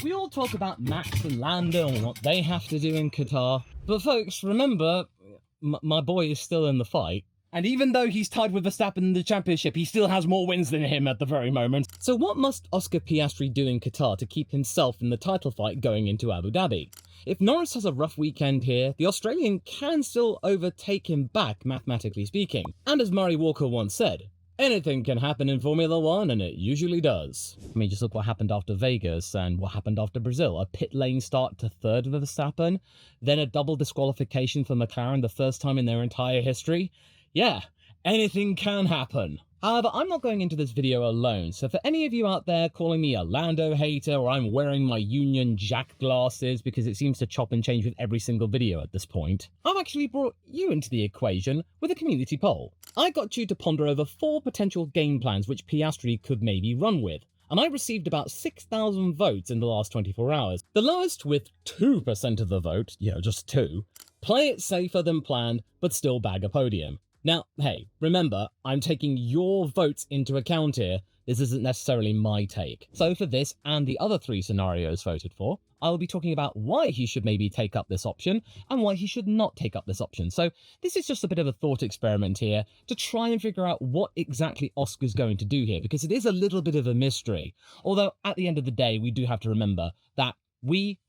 We all talk about Max and Lando and what they have to do in Qatar, but folks, remember, my boy is still in the fight. And even though he's tied with Verstappen in the championship, he still has more wins than him at the very moment. So what must Oscar Piastri do in Qatar to keep himself in the title fight going into Abu Dhabi? If Norris has a rough weekend here, the Australian can still overtake him back, mathematically speaking. And as Murray Walker once said, anything can happen in Formula 1, and it usually does. I mean, just look what happened after Vegas and what happened after Brazil. A pit lane start to third with Verstappen, then a double disqualification for McLaren, the first time in their entire history. Yeah, anything can happen. However, I'm not going into this video alone, so for any of you out there calling me a Lando hater or I'm wearing my Union Jack glasses because it seems to chop and change with every single video at this point, I've actually brought you into the equation with a community poll. I got you to ponder over 4 potential game plans which Piastri could maybe run with, and I received about 6,000 votes in the last 24 hours. The lowest, with 2% of the vote, just 2, play it safer than planned but still bag a podium. Now, hey, remember, I'm taking your votes into account here. This isn't necessarily my take. So for this and the other 3 scenarios voted for, I will be talking about why he should maybe take up this option and why he should not take up this option. So this is just a bit of a thought experiment here to try and figure out what exactly Oscar's going to do here, because it is a little bit of a mystery. Although at the end of the day, we do have to remember that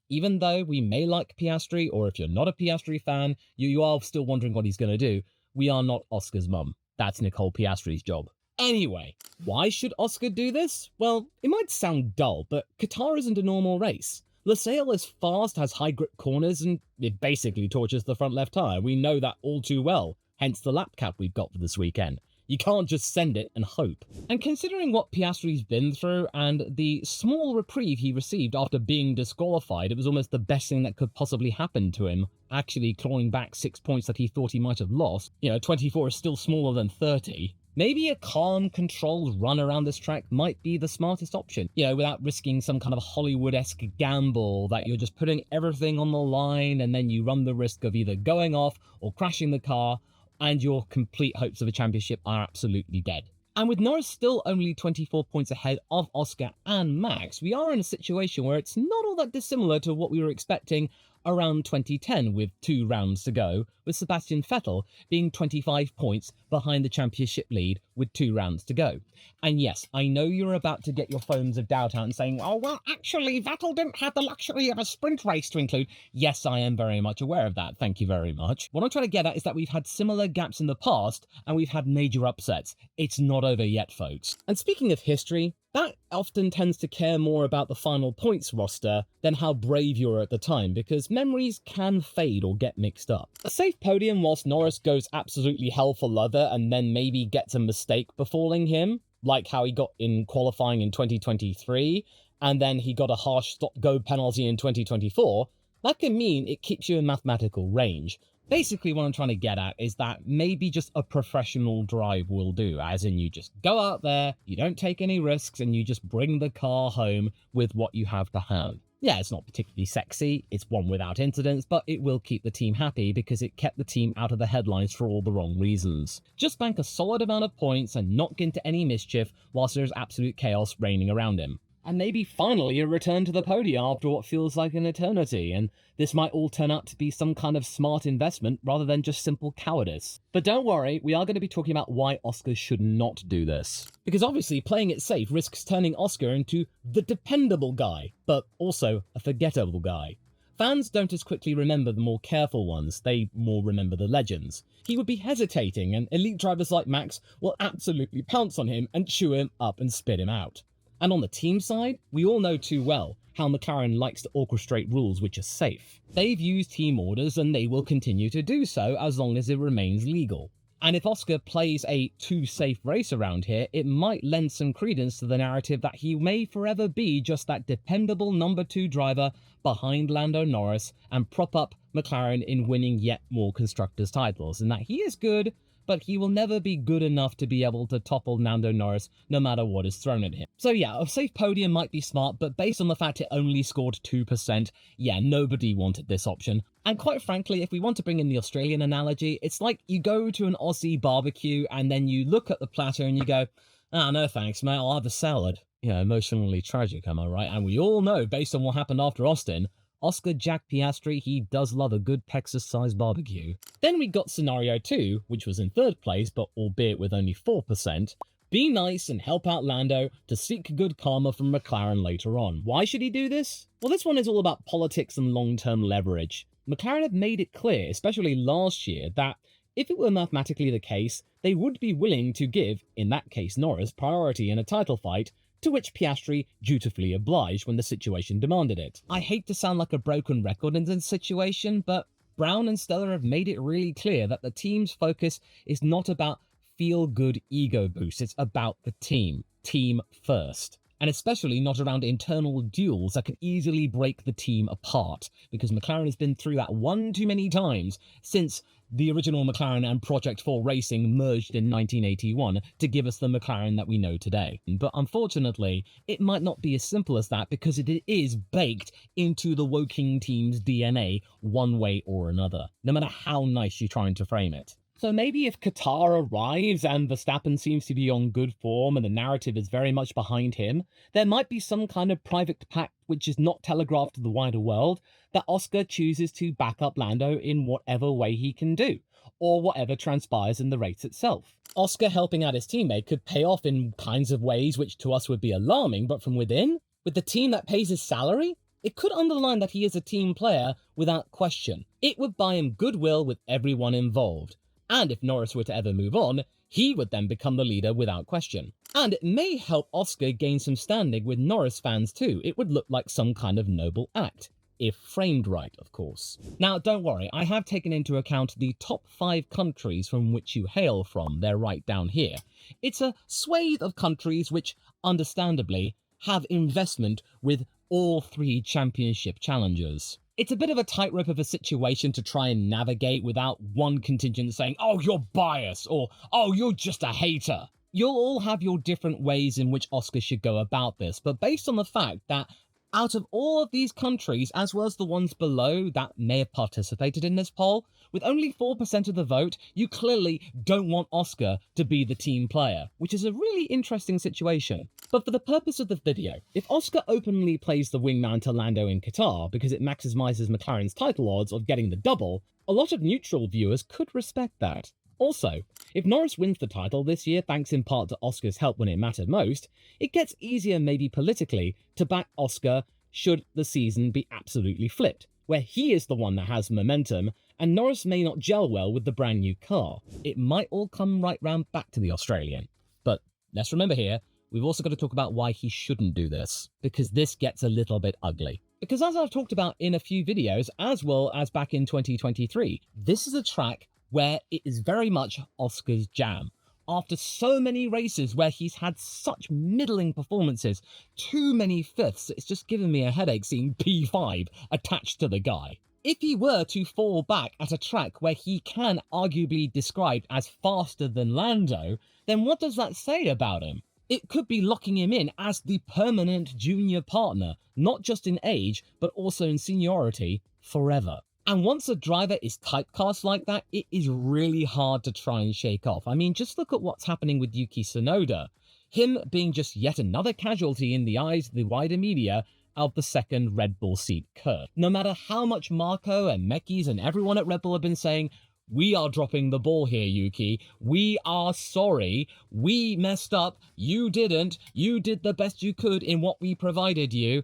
even though we may like Piastri, or if you're not a Piastri fan, you are still wondering what he's going to do, we are not Oscar's mum. That's Nicole Piastri's job. Anyway, why should Oscar do this? Well, it might sound dull, but Qatar isn't a normal race. Lusail is fast, has high grip corners, and it basically torches the front left tyre. We know that all too well, hence the lap cap we've got for this weekend. You can't just send it and hope. And considering what Piastri's been through and the small reprieve he received after being disqualified, it was almost the best thing that could possibly happen to him, actually clawing back 6 points that he thought he might have lost. 24 is still smaller than 30. Maybe a calm, controlled run around this track might be the smartest option, without risking some kind of Hollywood-esque gamble that you're just putting everything on the line and then you run the risk of either going off or crashing the car, and your complete hopes of a championship are absolutely dead. And with Norris still only 24 points ahead of Oscar and Max, we are in a situation where it's not all that dissimilar to what we were expecting around 2010 with 2 rounds to go, with Sebastian Vettel being 25 points behind the championship lead with 2 rounds to go. And yes, I know you're about to get your phones of doubt out and saying, oh, well, actually, Vettel didn't have the luxury of a sprint race to include. Yes, I am very much aware of that. Thank you very much. What I'm trying to get at is that we've had similar gaps in the past and we've had major upsets. It's not over yet, folks. And speaking of history, that often tends to care more about the final points roster than how brave you were at the time, because memories can fade or get mixed up. A safe podium whilst Norris goes absolutely hell for leather and then maybe gets a mistake befalling him, like how he got in qualifying in 2023, and then he got a harsh stop-go penalty in 2024, that can mean it keeps you in mathematical range. Basically, what I'm trying to get at is that maybe just a professional drive will do, as in you just go out there, you don't take any risks, and you just bring the car home with what you have to have. Yeah, it's not particularly sexy, it's one without incidents, but it will keep the team happy because it kept the team out of the headlines for all the wrong reasons. Just bank a solid amount of points and not get into any mischief whilst there's absolute chaos reigning around him. And maybe finally a return to the podium after what feels like an eternity, and this might all turn out to be some kind of smart investment rather than just simple cowardice. But don't worry, we are going to be talking about why Oscar should not do this. Because obviously playing it safe risks turning Oscar into the dependable guy, but also a forgettable guy. Fans don't as quickly remember the more careful ones, they more remember the legends. He would be hesitating, and elite drivers like Max will absolutely pounce on him and chew him up and spit him out. And on the team side, we all know too well how McLaren likes to orchestrate rules which are safe. They've used team orders and they will continue to do so as long as it remains legal. And if Oscar plays a too safe race around here, it might lend some credence to the narrative that he may forever be just that dependable number 2 driver behind Lando Norris and prop up McLaren in winning yet more constructors' titles, and that he is good, but he will never be good enough to be able to topple Lando Norris no matter what is thrown at him. So yeah, a safe podium might be smart, but based on the fact it only scored 2%, yeah, nobody wanted this option. And quite frankly, if we want to bring in the Australian analogy, it's like you go to an Aussie barbecue and then you look at the platter and you go, "Ah, no thanks, mate, I'll have a salad." Emotionally tragic, am I right? And we all know, based on what happened after Austin, Oscar Jack Piastri, he does love a good Texas-sized barbecue. Then we got scenario 2, which was in third place, but albeit with only 4%. Be nice and help out Lando to seek good karma from McLaren later on. Why should he do this? Well, this one is all about politics and long-term leverage. McLaren have made it clear, especially last year, that if it were mathematically the case, they would be willing to give, in that case Norris, priority in a title fight, to which Piastri dutifully obliged when the situation demanded it. I hate to sound like a broken record in this situation, but Brown and Stella have made it really clear that the team's focus is not about feel-good ego boost, it's about the team first. And especially not around internal duels that can easily break the team apart, because McLaren has been through that one too many times since the original McLaren and Project 4 Racing merged in 1981 to give us the McLaren that we know today. But unfortunately, it might not be as simple as that because it is baked into the Woking team's DNA one way or another, no matter how nice you're trying to frame it. So maybe if Qatar arrives and Verstappen seems to be on good form and the narrative is very much behind him, there might be some kind of private pact which is not telegraphed to the wider world that Oscar chooses to back up Lando in whatever way he can do, or whatever transpires in the race itself. Oscar helping out his teammate could pay off in kinds of ways which to us would be alarming, but from within, with the team that pays his salary, it could underline that he is a team player without question. It would buy him goodwill with everyone involved. And if Norris were to ever move on, he would then become the leader without question. And it may help Oscar gain some standing with Norris fans too. It would look like some kind of noble act. If framed right, of course. Now, don't worry, I have taken into account the top 5 countries from which you hail from. They're right down here. It's a swathe of countries which, understandably, have investment with all 3 championship challengers. It's a bit of a tightrope of a situation to try and navigate without one contingent saying, oh, you're biased, or oh, you're just a hater. You'll all have your different ways in which Oscar should go about this, but based on the fact that out of all of these countries, as well as the ones below that may have participated in this poll, with only 4% of the vote, you clearly don't want Oscar to be the team player, which is a really interesting situation. But for the purpose of the video, if Oscar openly plays the wingman to Lando in Qatar because it maximizes McLaren's title odds of getting the double, a lot of neutral viewers could respect that. Also, if Norris wins the title this year thanks in part to Oscar's help when it mattered most, it gets easier maybe politically to back Oscar should the season be absolutely flipped, where he is the one that has momentum and Norris may not gel well with the brand new car. It might all come right round back to the Australian. But let's remember here, we've also got to talk about why he shouldn't do this, because this gets a little bit ugly. Because as I've talked about in a few videos, as well as back in 2023, this is a track where it is very much Oscar's jam. After so many races where he's had such middling performances, too many fifths, it's just given me a headache seeing P5 attached to the guy. If he were to fall back at a track where he can arguably be described as faster than Lando, then what does that say about him? It could be locking him in as the permanent junior partner, not just in age, but also in seniority, forever. And once a driver is typecast like that, it is really hard to try and shake off. I mean, just look at what's happening with Yuki Tsunoda. Him being just yet another casualty in the eyes of the wider media of the second Red Bull seat curve. No matter how much Marco and Mekis and everyone at Red Bull have been saying, we are dropping the ball here, Yuki. We are sorry. We messed up. You didn't. You did the best you could in what we provided you.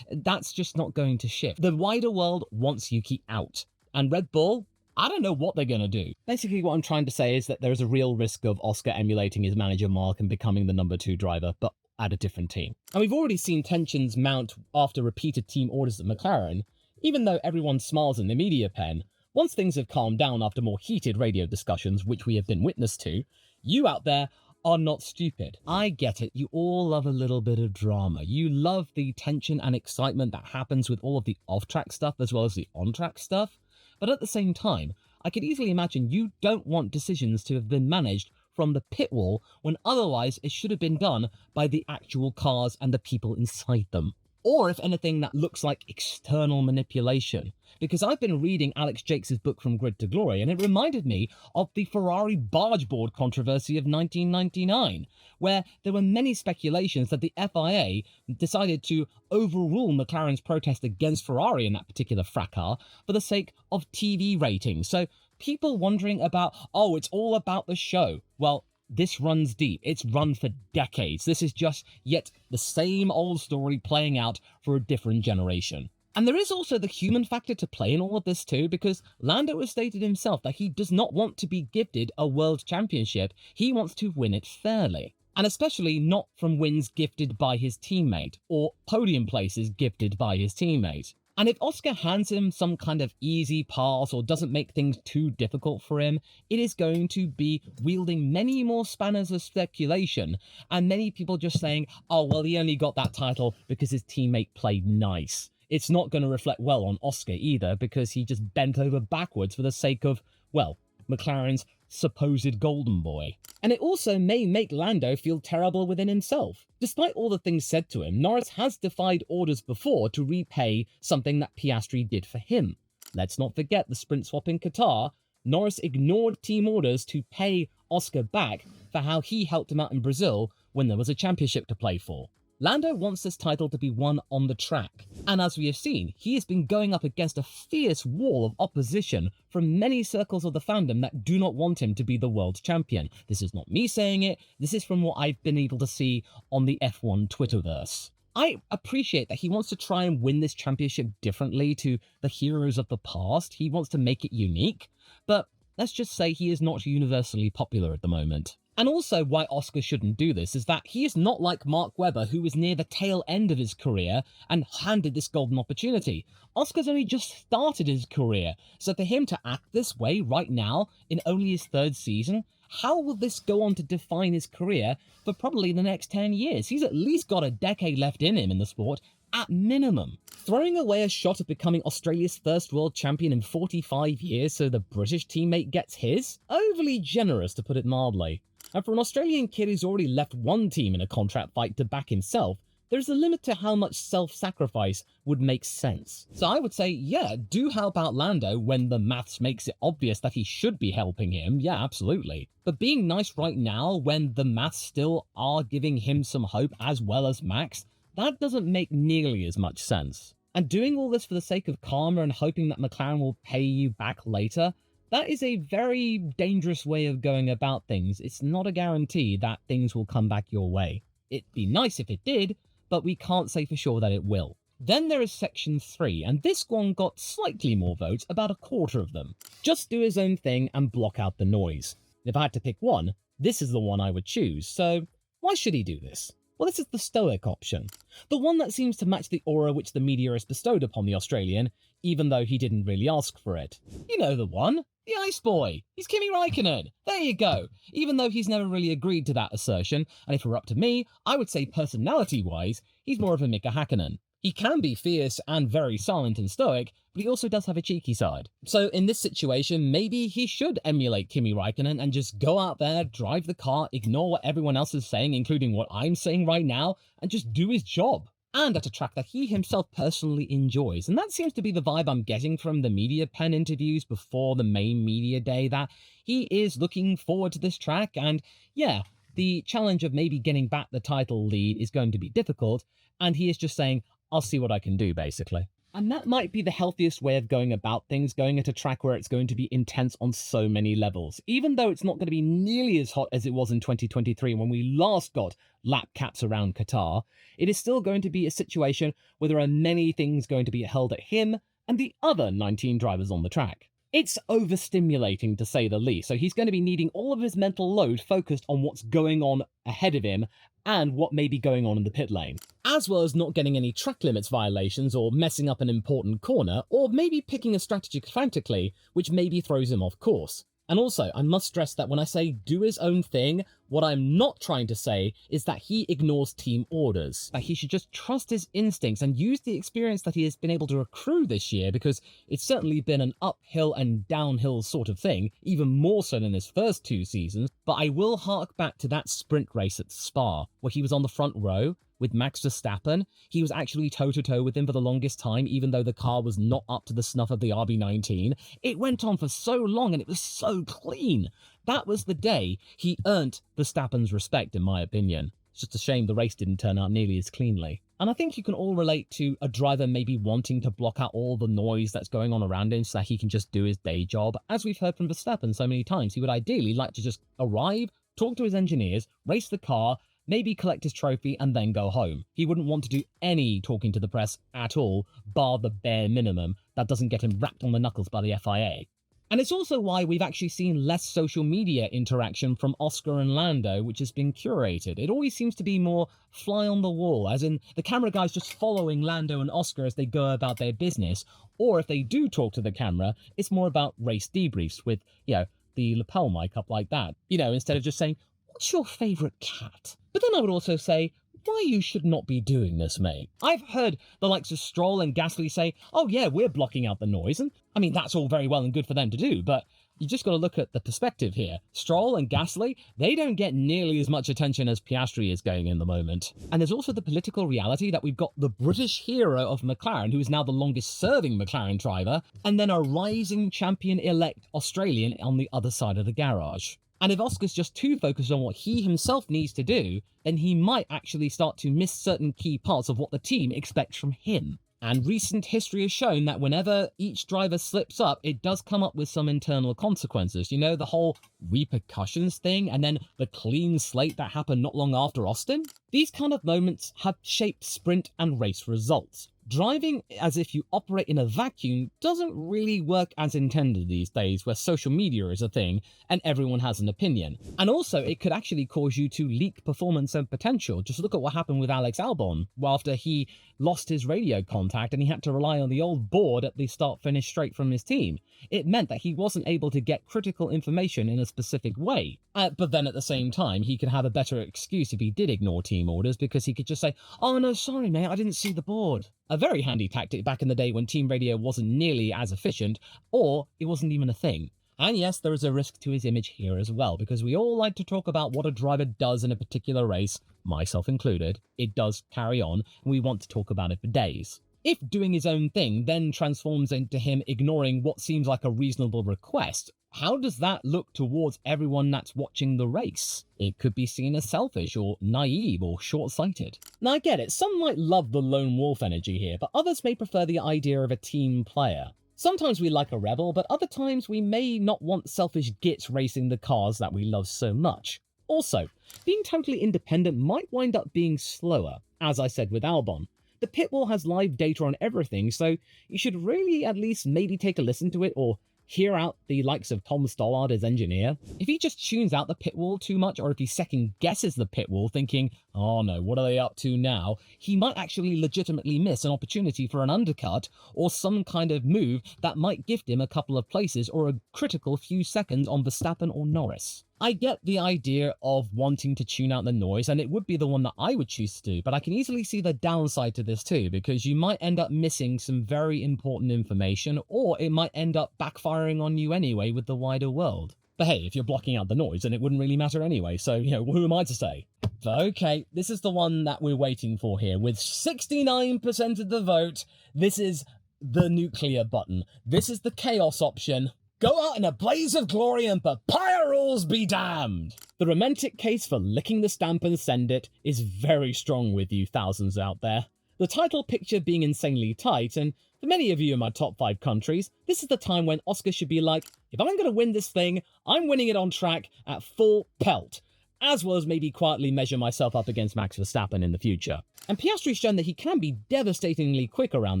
That's just not going to shift. The wider world wants Yuki out. And Red Bull, I don't know what they're going to do. Basically, what I'm trying to say is that there's a real risk of Oscar emulating his manager Mark and becoming the number 2 driver, but at a different team. And we've already seen tensions mount after repeated team orders at McLaren. Even though everyone smiles in the media pen, once things have calmed down after more heated radio discussions, which we have been witness to, you out there are not stupid. I get it, you all love a little bit of drama. You love the tension and excitement that happens with all of the off-track stuff as well as the on-track stuff. But at the same time, I could easily imagine you don't want decisions to have been managed from the pit wall when otherwise it should have been done by the actual cars and the people inside them. or if anything that looks like external manipulation. Because I've been reading Alex Jakes' book From Grid to Glory, and it reminded me of the Ferrari barge board controversy of 1999, where there were many speculations that the FIA decided to overrule McLaren's protest against Ferrari in that particular fracas for the sake of TV ratings. So people wondering about, oh, it's all about the show. Well, this runs deep. It's run for decades. This is just yet the same old story playing out for a different generation. And there is also the human factor to play in all of this too, because Lando has stated himself that he does not want to be gifted a world championship. He wants to win it fairly. And especially not from wins gifted by his teammate, or podium places gifted by his teammate. And if Oscar hands him some kind of easy pass or doesn't make things too difficult for him, it is going to be wielding many more spanners of speculation, and many people just saying, oh, well, he only got that title because his teammate played nice. It's not going to reflect well on Oscar either, because he just bent over backwards for the sake of, well, McLaren's supposed golden boy. And it also may make Lando feel terrible within himself. Despite all the things said to him, Norris has defied orders before to repay something that Piastri did for him. Let's not forget the sprint swap in Qatar. Norris ignored team orders to pay Oscar back for how he helped him out in Brazil when there was a championship to play for. Lando wants this title to be won on the track, and as we have seen, he has been going up against a fierce wall of opposition from many circles of the fandom that do not want him to be the world champion. This is not me saying it, this is from what I've been able to see on the F1 Twitterverse. I appreciate that he wants to try and win this championship differently to the heroes of the past. He wants to make it unique, but let's just say he is not universally popular at the moment. And also why Oscar shouldn't do this is that he is not like Mark Webber, who was near the tail end of his career and handed this golden opportunity. Oscar's only just started his career, so for him to act this way right now in only his third season, how will this go on to define his career for probably the next 10 years? He's at least got a decade left in him in the sport, at minimum. Throwing away a shot at becoming Australia's first world champion in 45 years so the British teammate gets his? Overly generous, to put it mildly. And for an Australian kid who's already left one team in a contract fight to back himself, there's a limit to how much self-sacrifice would make sense. So I would say, yeah, do help out Lando when the maths makes it obvious that he should be helping him, yeah, absolutely. But being nice right now when the maths still are giving him some hope as well as Max, that doesn't make nearly as much sense. And doing all this for the sake of karma and hoping that McLaren will pay you back later, that is a very dangerous way of going about things. It's not a guarantee that things will come back your way. It'd be nice if it did, but we can't say for sure that it will. Then there is section 3, and this one got slightly more votes, about a quarter of them. Just do his own thing and block out the noise. If I had to pick one, this is the one I would choose, so why should he do this? Well, this is the stoic option. The one that seems to match the aura which the media has bestowed upon the Australian, even though he didn't really ask for it. You know the one. The Ice Boy. He's Kimi Räikkönen. There you go. Even though he's never really agreed to that assertion, and if it were up to me, I would say personality-wise, he's more of a Mika Häkkinen. He can be fierce and very silent and stoic, but he also does have a cheeky side. So in this situation, maybe he should emulate Kimi Räikkönen and just go out there, drive the car, ignore what everyone else is saying, including what I'm saying right now, and just do his job. And at a track that he himself personally enjoys. And that seems to be the vibe I'm getting from the media pen interviews before the main media day, that he is looking forward to this track, and yeah, the challenge of maybe getting back the title lead is going to be difficult, and he is just saying, I'll see what I can do, basically. And that might be the healthiest way of going about things, going at a track where it's going to be intense on so many levels. Even though it's not going to be nearly as hot as it was in 2023 when we last got lap caps around Qatar, it is still going to be a situation where there are many things going to be held at him and the other 19 drivers on the track. It's overstimulating, to say the least, so he's going to be needing all of his mental load focused on what's going on ahead of him and what may be going on in the pit lane, as well as not getting any track limits violations or messing up an important corner, or maybe picking a strategy frantically, which maybe throws him off course. And also, I must stress that when I say do his own thing, What I'm not trying to say is that he ignores team orders, that he should just trust his instincts and use the experience that he has been able to accrue this year, because it's certainly been an uphill and downhill sort of thing, even more so than his first 2 seasons. But I will hark back to that sprint race at Spa, where he was on the front row with Max Verstappen. He was actually toe-to-toe with him for the longest time, even though the car was not up to the snuff of the RB19. It went on for so long and it was so clean. That was the day he earned Verstappen's respect, in my opinion. It's just a shame the race didn't turn out nearly as cleanly. And I think you can all relate to a driver maybe wanting to block out all the noise that's going on around him so that he can just do his day job. As we've heard from Verstappen so many times, he would ideally like to just arrive, talk to his engineers, race the car, maybe collect his trophy, and then go home. He wouldn't want to do any talking to the press at all, bar the bare minimum that doesn't get him wrapped on the knuckles by the FIA. And it's also why we've actually seen less social media interaction from Oscar and Lando, which has been curated. It always seems to be more fly on the wall, as in the camera guys just following Lando and Oscar as they go about their business. Or if they do talk to the camera, it's more about race debriefs with, the lapel mic up like that. Instead of just saying, "What's your favourite cat?" But then I would also say, why you should not be doing this, mate. I've heard the likes of Stroll and Gasly say, "Oh yeah, we're blocking out the noise," and I mean, that's all very well and good for them to do, but you just got to look at the perspective here. Stroll and Gasly, they don't get nearly as much attention as Piastri is getting in the moment. And there's also the political reality that we've got the British hero of McLaren, who is now the longest serving McLaren driver, and then a rising champion-elect Australian on the other side of the garage. And if Oscar's just too focused on what he himself needs to do, then he might actually start to miss certain key parts of what the team expects from him. And recent history has shown that whenever each driver slips up, it does come up with some internal consequences. The whole repercussions thing, and then the clean slate that happened not long after Austin? These kind of moments have shaped sprint and race results. Driving as if you operate in a vacuum doesn't really work as intended these days, where social media is a thing and everyone has an opinion. And also, it could actually cause you to leak performance and potential. Just look at what happened with Alex Albon after he lost his radio contact and he had to rely on the old board at the start-finish straight from his team. It meant that he wasn't able to get critical information in a specific way. But then at the same time, he could have a better excuse if he did ignore team orders, because he could just say, "Oh no, sorry mate, I didn't see the board." A very handy tactic back in the day when team radio wasn't nearly as efficient, or it wasn't even a thing. And yes, there is a risk to his image here as well, because we all like to talk about what a driver does in a particular race, myself included. It does carry on, and we want to talk about it for days. If doing his own thing then transforms into him ignoring what seems like a reasonable request, how does that look towards everyone that's watching the race? It could be seen as selfish or naive or short-sighted. Now I get it, some might love the lone wolf energy here, but others may prefer the idea of a team player. Sometimes we like a rebel, but other times we may not want selfish gits racing the cars that we love so much. Also, being totally independent might wind up being slower, as I said with Albon. The pit wall has live data on everything, so you should really at least maybe take a listen to it or hear out the likes of Tom Stollard as engineer. If he just tunes out the pit wall too much, or if he second guesses the pit wall thinking, "Oh no, what are they up to now?" he might actually legitimately miss an opportunity for an undercut or some kind of move that might gift him a couple of places or a critical few seconds on Verstappen or Norris. I get the idea of wanting to tune out the noise, and it would be the one that I would choose to do, but I can easily see the downside to this too, because you might end up missing some very important information, or it might end up backfiring on you anyway with the wider world. But hey, if you're blocking out the noise, then it wouldn't really matter anyway, so, who am I to say? But okay, this is the one that we're waiting for here. With 69% of the vote, this is the nuclear button. This is the chaos option. Go out in a blaze of glory and papaya rules be damned! The romantic case for licking the stamp and send it is very strong with you thousands out there. The title picture being insanely tight, and for many of you in my top 5 countries, this is the time when Oscar should be like, if I'm going to win this thing, I'm winning it on track at full pelt, as well as maybe quietly measure myself up against Max Verstappen in the future. And Piastri's shown that he can be devastatingly quick around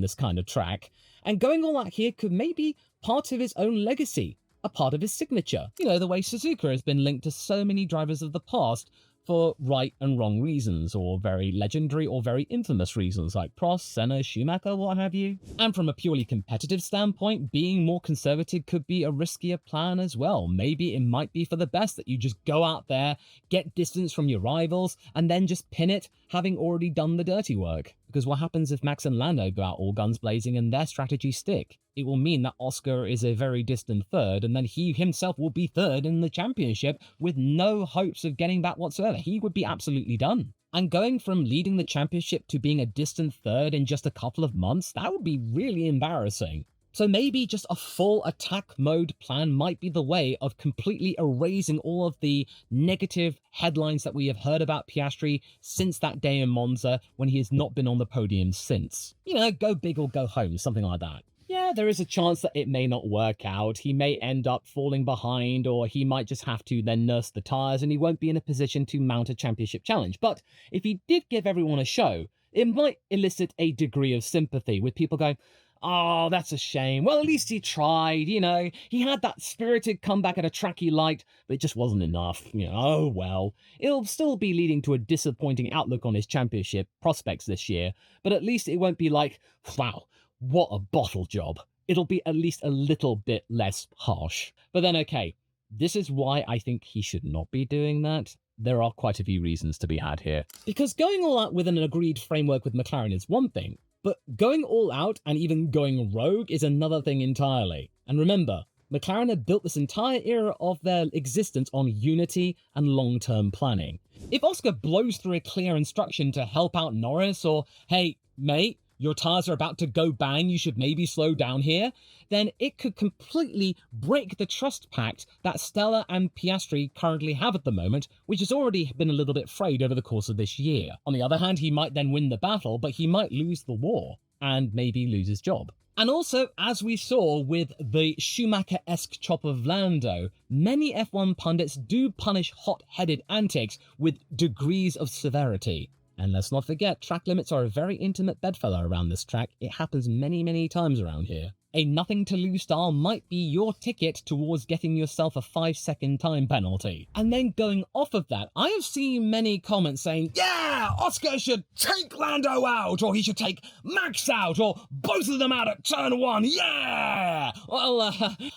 this kind of track, and going all out here could maybe part of his own legacy, a part of his signature. The way Suzuka has been linked to so many drivers of the past for right and wrong reasons, or very legendary or very infamous reasons like Prost, Senna, Schumacher, what have you. And from a purely competitive standpoint, being more conservative could be a riskier plan as well. Maybe it might be for the best that you just go out there, get distance from your rivals, and then just pin it, having already done the dirty work. Because what happens if Max and Lando go out all guns blazing and their strategies stick? It will mean that Oscar is a very distant third, and then he himself will be third in the championship with no hopes of getting back whatsoever. He would be absolutely done. And going from leading the championship to being a distant third in just a couple of months, that would be really embarrassing. So maybe just a full attack mode plan might be the way of completely erasing all of the negative headlines that we have heard about Piastri since that day in Monza when he has not been on the podium since. You know, go big or go home, something like that. Yeah, there is a chance that it may not work out. He may end up falling behind, or he might just have to then nurse the tyres and he won't be in a position to mount a championship challenge. But if he did give everyone a show, it might elicit a degree of sympathy with people going, oh, that's a shame. Well, at least he tried, you know. He had that spirited comeback at a track he liked, but it just wasn't enough. You know, oh well. It'll still be leading to a disappointing outlook on his championship prospects this year, but at least it won't be like, wow, what a bottle job. It'll be at least a little bit less harsh. But then, okay, this is why I think he should not be doing that. There are quite a few reasons to be had here. Because going all out with an agreed framework with McLaren is one thing, but going all out and even going rogue is another thing entirely. And remember, McLaren have built this entire era of their existence on unity and long-term planning. If Oscar blows through a clear instruction to help out Norris, or, hey, mate, your tyres are about to go bang, you should maybe slow down here, then it could completely break the trust pact that Stella and Piastri currently have at the moment, which has already been a little bit frayed over the course of this year. On the other hand, he might then win the battle, but he might lose the war, and maybe lose his job. And also, as we saw with the Schumacher-esque chop of Lando, many F1 pundits do punish hot-headed antics with degrees of severity. And let's not forget, track limits are a very intimate bedfellow around this track. It happens many, many times around here. A nothing-to-lose style might be your ticket towards getting yourself a 5-second time penalty. And then going off of that, I have seen many comments saying, yeah, Oscar should take Lando out, or he should take Max out, or both of them out at turn 1, yeah! Well, I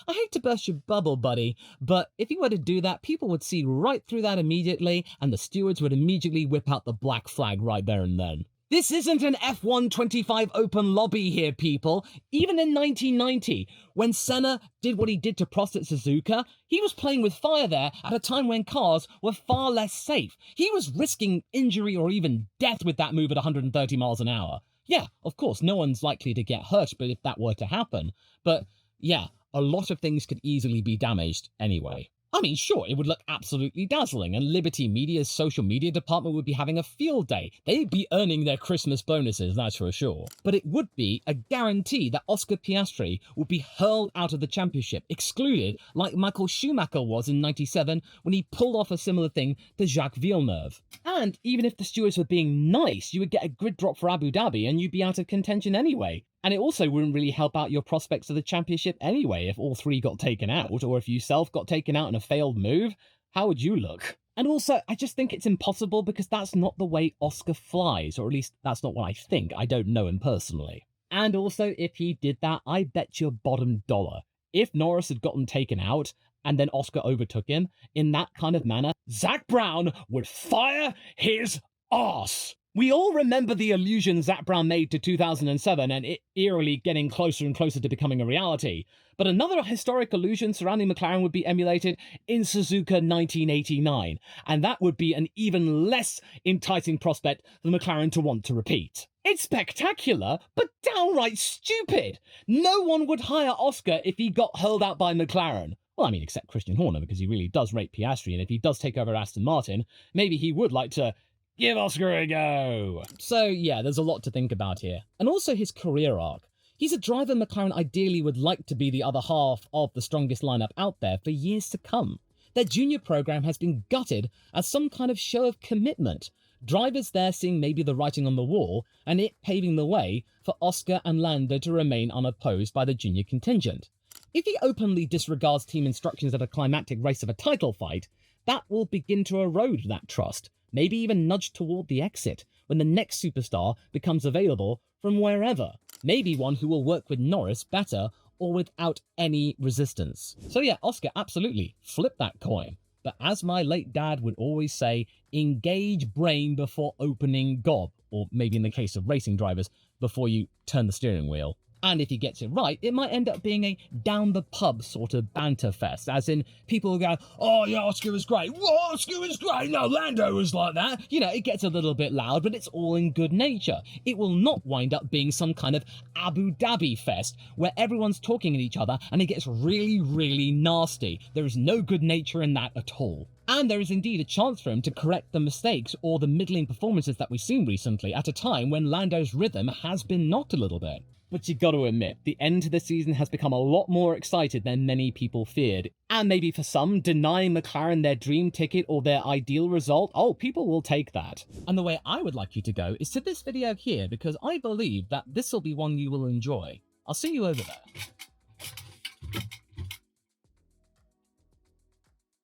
hate to burst your bubble, buddy, but if you were to do that, people would see right through that immediately, and the stewards would immediately whip out the black flag right there and then. This isn't an F1 25 open lobby here, people. Even in 1990, when Senna did what he did to Prost at Suzuka, he was playing with fire there at a time when cars were far less safe. He was risking injury or even death with that move at 130 miles an hour. Yeah, of course, no one's likely to get hurt, but if that were to happen. But yeah, a lot of things could easily be damaged anyway. I mean, sure, it would look absolutely dazzling, and Liberty Media's social media department would be having a field day. They'd be earning their Christmas bonuses, that's for sure. But it would be a guarantee that Oscar Piastri would be hurled out of the championship, excluded, like Michael Schumacher was in '97 when he pulled off a similar thing to Jacques Villeneuve. And even if the stewards were being nice, you would get a grid drop for Abu Dhabi and you'd be out of contention anyway. And it also wouldn't really help out your prospects of the championship anyway if all three got taken out, or if you yourself got taken out in a failed move. How would you look? And also, I just think it's impossible because that's not the way Oscar flies, or at least that's not what I think. I don't know him personally. And also, if he did that, I bet your bottom dollar, if Norris had gotten taken out and then Oscar overtook him in that kind of manner, Zak Brown would fire his arse. We all remember the allusion Zak Brown made to 2007 and it eerily getting closer and closer to becoming a reality. But another historic allusion surrounding McLaren would be emulated in Suzuka 1989, and that would be an even less enticing prospect for McLaren to want to repeat. It's spectacular, but downright stupid. No one would hire Oscar if he got hurled out by McLaren. Well, I mean, except Christian Horner, because he really does rate Piastri, and if he does take over Aston Martin, maybe he would like to give Oscar a go. So yeah, there's a lot to think about here. And also his career arc. He's a driver McLaren ideally would like to be the other half of the strongest lineup out there for years to come. Their junior program has been gutted as some kind of show of commitment. Drivers there seeing maybe the writing on the wall, and it paving the way for Oscar and Lando to remain unopposed by the junior contingent. If he openly disregards team instructions at a climactic race of a title fight, that will begin to erode that trust, maybe even nudge toward the exit when the next superstar becomes available from wherever. Maybe one who will work with Norris better or without any resistance. So yeah, Oscar, absolutely, flip that coin. But as my late dad would always say, engage brain before opening gob, or maybe in the case of racing drivers, before you turn the steering wheel. And if he gets it right, it might end up being a down-the-pub sort of banter fest, as in people go, oh yeah, Oscar was great, whoa, Oscar was great, no, Lando was like that. You know, it gets a little bit loud, but it's all in good nature. It will not wind up being some kind of Abu Dhabi fest, where everyone's talking at each other and it gets really, really nasty. There is no good nature in that at all. And there is indeed a chance for him to correct the mistakes or the middling performances that we've seen recently at a time when Lando's rhythm has been knocked a little bit. But you gotta admit, the end to the season has become a lot more excited than many people feared. And maybe for some, denying McLaren their dream ticket or their ideal result, oh, people will take that. And the way I would like you to go is to this video here, because I believe that this will be one you will enjoy. I'll see you over there.